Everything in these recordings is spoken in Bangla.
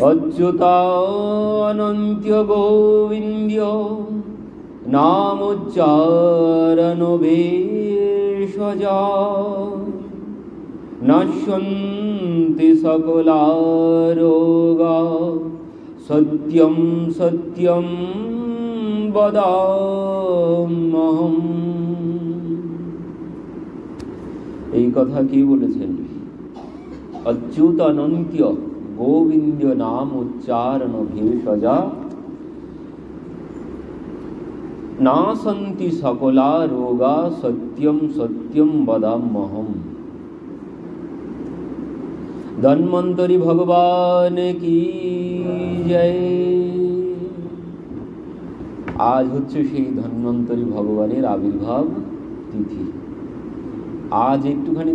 অচ্যুতানন্ত্য গোবিন্দ্য নামোচ্চারণ ভেষজা নশ্যন্তি সকলা রোগা সত্যম সত্যম বদাম্যহম। এই কথা কি বলেছেন? অচ্যুতানন্ত্য গোবিন্দ নাম উচ্চারণ ভেষজা নাসন্তি সকলা রোগা সত্যম সত্যম বদাম্যহম। ধন্বন্তরী ভগবান কি জয়। আজ হচ্ছে সেই ধন্বন্তরী ভগবানের আবির্ভাব তিথি। আজ একটুখানি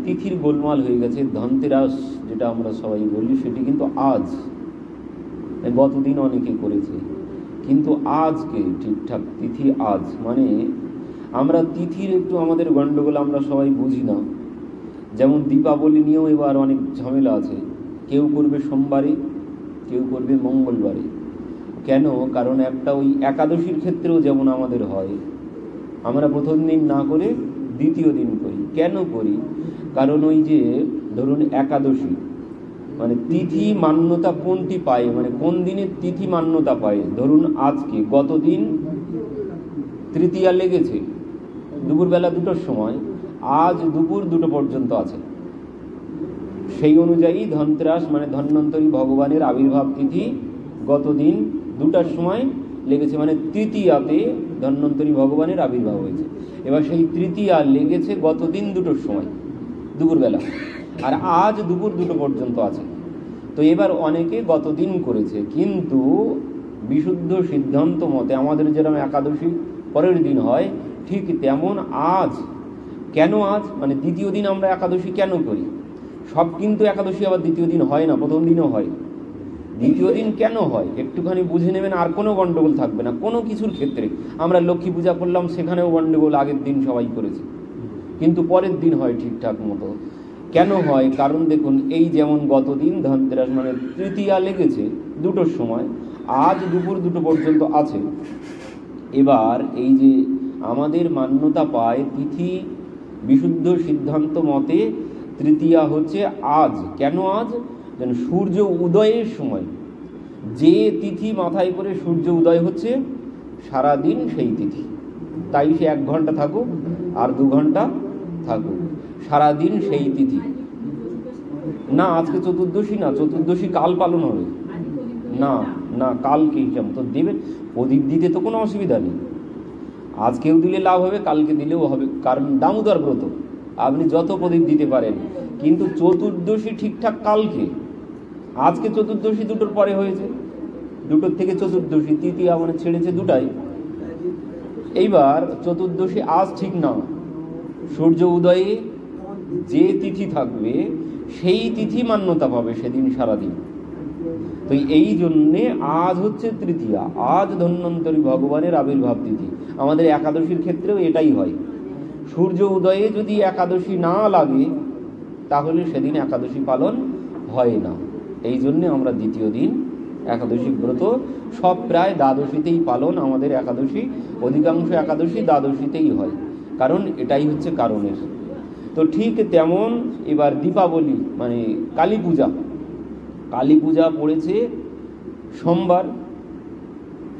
তিথির গোলমাল হয়ে গেছে। ধনতেরাস যেটা আমরা সবাই বলি সেটি কিন্তু আজ, গতদিন অনেকে করেছে, কিন্তু আজকে ঠিকঠাক তিথি আজ। মানে আমরা তিথির একটু আমাদের গণ্ডগোল, আমরা সবাই বুঝি না। যেমন দীপাবলি নিয়েও এবার অনেক ঝামেলা আছে। কেউ করবে সোমবারে, কেউ করবে মঙ্গলবারে। কেন? কারণ একটা ওই একাদশীর ক্ষেত্রেও যেমন আমাদের হয়, আমরা প্রথম দিন না করে দ্বিতীয় দিন করি। কেন করি? কারণ ওই যে ধরুন একাদশী মানে তিথি মান্যতা কোনটি পায়, মানে কোন দিনে তিথি মান্যতা পায়। ধরুন আজকে গতদিন তৃতীয়া লেগেছে দুপুরবেলা 2টোর সময়, আজ দুপুর 2টো পর্যন্ত আছে। সেই অনুযায়ী ধনতেরাস মানে ধন্বন্তরী ভগবানের আবির্ভাব তিথি গতদিন 2টার সময় লেগেছে, মানে তৃতীয়াতে ধন্বন্তরী ভগবানের আবির্ভাব হয়েছে। এবার সেই তৃতীয়া লেগেছে গতদিন 2টোর সময় দুপুরবেলা, আর আজ দুপুর 2টো পর্যন্ত আছে। তো এবার অনেকে গতদিন করেছে, কিন্তু বিশুদ্ধ সিদ্ধান্ত মতে আমাদের যেরকম একাদশী পরের দিন হয়, ঠিক তেমন আজ। কেন আজ? মানে দ্বিতীয় দিন আমরা একাদশী কেন করি? সব কিন্তু একাদশী আবার দ্বিতীয় দিন হয় না, প্রথম দিনও হয়। দ্বিতীয় দিন কেন হয় একটুখানি বুঝে নেবেন, আর কোনো গণ্ডগোল থাকবে না কোনো কিছুর ক্ষেত্রে। আমরা লক্ষ্মী পূজা করলাম, সেখানেও গণ্ডগোল, আগের দিন সবাই করেছে, কিন্তু পরের দিন হয় ঠিকঠাক মতো। কেন হয়? কারণ দেখুন, এই যেমন গতদিন ধনতেরাস মানে তৃতীয়া লেগেছে 2টোর সময়, আজ দুপুর 2টো পর্যন্ত আছে। এবার এই যে আমাদের মান্যতা পায় তিথি বিশুদ্ধ সিদ্ধান্ত মতে তৃতীয়া হচ্ছে আজ। কেন আজ? যেন সূর্য উদয়ের সময় যে তিথি মাথায় করে সূর্য উদয় হচ্ছে সারাদিন সেই তিথি। তাই সে 1 ঘন্টা থাকুক আর 2 ঘন্টা থাকুক, সারাদিন সেই তিথি। না আজকে চতুর্দশী না, চতুর্দশী কাল পালন হবে। না না, কালকে হিসাব তো দেবেন। প্রদীপ দিতে তো কোনো অসুবিধা নেই, আজকেও দিলে লাভ হবে, কালকে দিলেও হবে, কারণ দামোদর ব্রত, আপনি যত প্রদীপ দিতে পারেন। কিন্তু চতুর্দশী ঠিকঠাক কালকে, আজকে চতুর্দশী 2টোর পরে হয়েছে, 2টোর থেকে চতুর্দশী, তৃতীয়া মানে ছেড়েছে 2টায়। এইবার চতুর্দশী আজ ঠিক না, সূর্য উদয়ে যে তিথি থাকবে সেই তিথি মান্যতা পাবে সেদিন সারাদিন। তো এই জন্যে আজ হচ্ছে তৃতীয়া, আজ ধন্বন্তরী ভগবানের আবির্ভাব তিথি। আমাদের একাদশীর ক্ষেত্রেও এটাই হয়। সূর্য উদয়ে যদি একাদশী না লাগে তাহলে সেদিন একাদশী পালন হয় না। এই জন্যে আমরা দ্বিতীয় দিন একাদশী ব্রত সব প্রায় দ্বাদশীতেই পালন। আমাদের একাদশী, অধিকাংশ একাদশী দ্বাদশীতেই হয়, কারণ এটাই হচ্ছে কারণের। তো ঠিক তেমন এবার দীপাবলি মানে কালী পূজা, কালী পূজা পড়েছে সোমবার,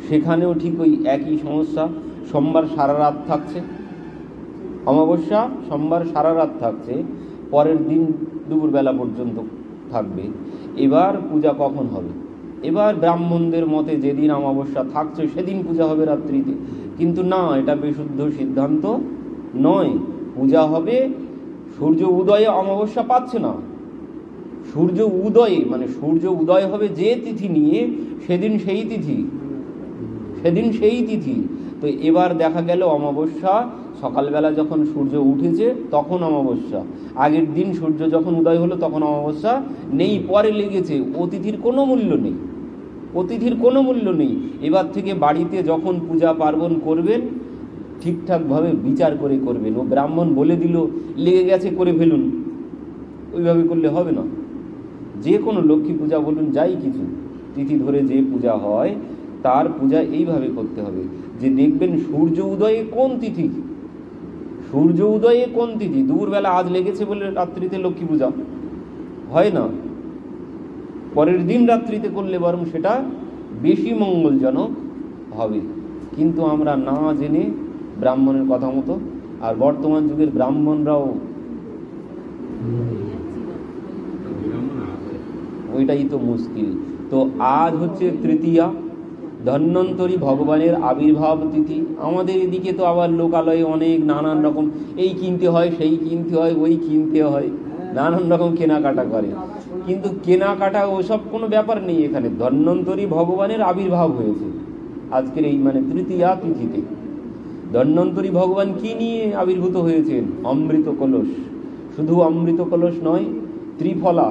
সেখানেও ঠিক ওই একই সমস্যা। সোমবার সারা রাত থাকছে, অমাবস্যা সোমবার সারা রাত থাকছে, পরের দিন দুপুরবেলা পর্যন্ত থাকবে। এবার পূজা কখন হবে? এবার ব্রাহ্মণদের মতে যেদিন অমাবস্যা থাকছে সেদিন পূজা হবে রাত্রিতে, কিন্তু না, এটা বিশুদ্ধ সিদ্ধান্ত নয়। পূজা হবে সূর্য উদয়ে, অমাবস্যা পাচ্ছে না, সূর্য উদয়ে, মানে সূর্য উদয় হবে যে তিথি নিয়ে সেদিন সেই তিথি, সেদিন সেই তিথি। তো এবার দেখা গেল অমাবস্যা সকালবেলা যখন সূর্য উঠেছে তখন অমাবস্যা, আগের দিন সূর্য যখন উদয় হলো তখন অমাবস্যা নেই, পরে লেগেছে। অতিথির কোনো মূল্য নেই, অতিথির কোনো মূল্য নেই। এবার থেকে বাড়িতে যখন পূজা পার্বণ করবেন ঠিকঠাকভাবে বিচার করে করবেন। ও ব্রাহ্মণ বলে দিল লেগে গেছে করে ফেলুন, ওইভাবে করলে হবে না। যে কোনো লক্ষ্মী পূজা বলুন, যাই কিছু তিথি ধরে যে পূজা হয় তার পূজা এইভাবে করতে হবে যে দেখবেন সূর্য উদয়ে কোন তিথি, সূর্য উদয়ে কোন তিথি, দুপুরবেলা আজ লেগেছে বলে রাত্রিতে লক্ষ্মী পূজা হয় না, পরের দিন রাত্রিতে করলে বরং সেটা বেশি মঙ্গলজনক হবে। কিন্তু আমরা না জেনে ব্রাহ্মণের কথা মতো, আর বর্তমান যুগের ব্রাহ্মণরাও ওইটাই তো মুশকিল। তো আজ হচ্ছে তৃতীয়া, ধন্বন্তরী ভগবানের আবির্ভাব তিথি। আমাদের এদিকে তো আবার লোকালয়ে অনেক নানান রকম এই কিনতে হয়, সেই কিনতে হয়, ওই কিনতে হয়, নানান রকম কেনাকাটা করে। কিন্তু কেনাকাটা ওসব কোনো ব্যাপার নেই, এখানে ধন্বন্তরী ভগবানের আবির্ভাব হয়েছে আজকের এই তৃতীয়া তিথিতে। ধন্বন্তরী ভগবান কি নিয়ে আবির্ভূত হয়েছেন? অমৃত কলস। শুধু অমৃত কলস নয়, ত্রিফলা,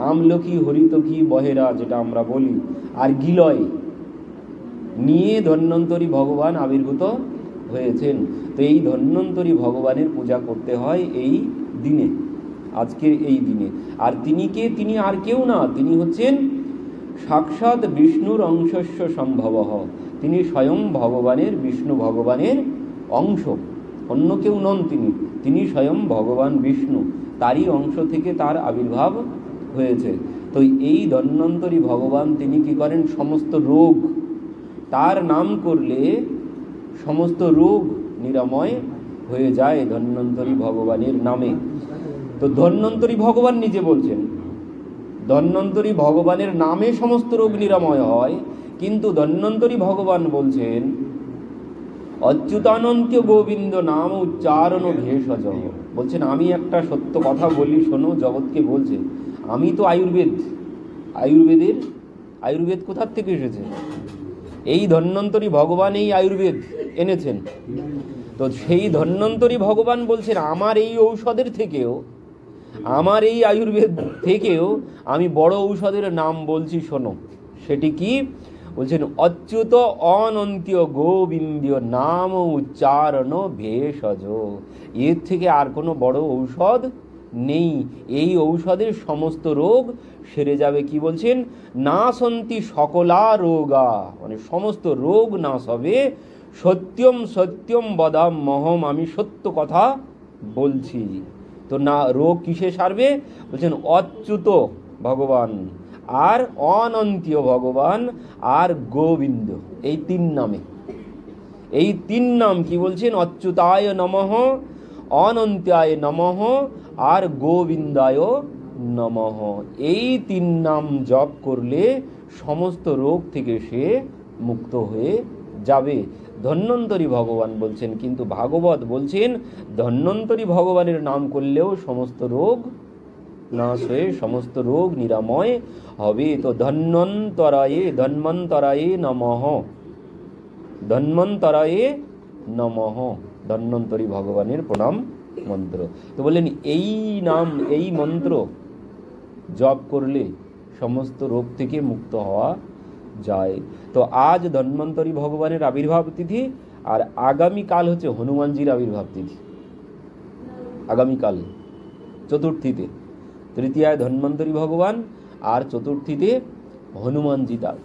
আমলকি, হরিতকি, বহেরা যেটা আমরা বলি, আর গিলয় নিয়ে ধন্বন্তরী ভগবান আবির্ভূত হয়েছেন। তো এই ধন্বন্তরী ভগবানের পূজা করতে হয় এই দিনে, আজকের এই দিনে। আর তিনি কে? তিনি আর কেউ না, তিনি হচ্ছেন সাক্ষাৎ বিষ্ণুর অংশস্য সম্ভবঃ। তিনি স্বয়ং ভগবানের, বিষ্ণু ভগবানের অংশ, অন্য কেউ নন তিনি। তিনি স্বয়ং ভগবান বিষ্ণু, তারই অংশ থেকে তার আবির্ভাব হয়েছে। তো এই ধন্বন্তরী ভগবান তিনি কি করেন? সমস্ত রোগ, তার নাম করলে সমস্ত রোগ নিরাময় হয়ে যায় ধন্বন্তরী ভগবানের নামে। তো ধন্বন্তরী ভগবান নিজে বলছেন ধন্বন্তরী ভগবানের নামে সমস্ত রোগ নিরাময় হয়, কিন্তু ধন্বন্তরী ভগবান বলছেন অচ্যুতানন্ত গোবিন্দ নাম উচ্চারণ ভেষজ। বলছেন আমি একটা সত্য কথা বলি, শোনো, জগৎকে বলছে। আমি তো আয়ুর্বেদ কোথার থেকে এসেছে? এই ধন্বন্তরী ভগবান এই আয়ুর্বেদ এনেছেন। তো সেই ধন্বন্তরী ভগবান বলছেন আমার এই ঔষধের থেকেও, আমার এই আয়ুর্বেদ থেকেও আমি বড় ঔষধের নাম বলছি, শোনো। সেটি কি? বলছেন অচ্যুত অনন্তীয় গোবিন্দীয় নাম উচ্চারণ ভেষজ। এর থেকে আর কোনো বড় ঔষধ নেই। এই ঔষধের সমস্ত রোগ সেরে যাবে। কি বলছেন? নাশন্তি সকলা রোগা, সমস্ত রোগ নাশ হবে। সত্যম সত্যম বদাম্যহম, আমি সত্য কথা বলছি। তো না, রোগ কিসে সারবে? বলছেন অচ্যুত ভগবান, আর অনন্তীয় ভগবান, আর গোবিন্দ, এই তিন নামে। এই তিন নাম কি বলছেন? অচ্যুতায় নমঃ, অনন্ত্যায় নমঃ, আর গোবিন্দায় নমঃ। এই তিন নাম জপ করলে সমস্ত রোগ থেকে সে মুক্ত হয়ে যাবে। ধন্বন্তরী ভগবান বলছেন। কিন্তু ভাগবত বলছেন ধন্বন্তরী ভগবানের নাম করলেও সমস্ত রোগ নাশ হয়ে সমস্ত রোগ নিরাময় হবে। তো ধন্বন্তরায়ে নমঃ, ধন্বন্তরায়ে নমঃ, ধন্বন্তরী ভগবানের প্রণাম মন্ত্র। তো বললেন এই নাম, এই মন্ত্র জপ করলে সমস্ত রোগ থেকে মুক্ত হওয়া যায়। তো আজ ধন্বন্তরী ভগবানের আবির্ভাব তিথি, আর আগামীকাল হচ্ছে হনুমানজির আবির্ভাব তিথি। আগামীকাল চতুর্থীতে, তৃতীয়ায় ধন্বন্তরী ভগবান, আর চতুর্থীতে হনুমানজি, তার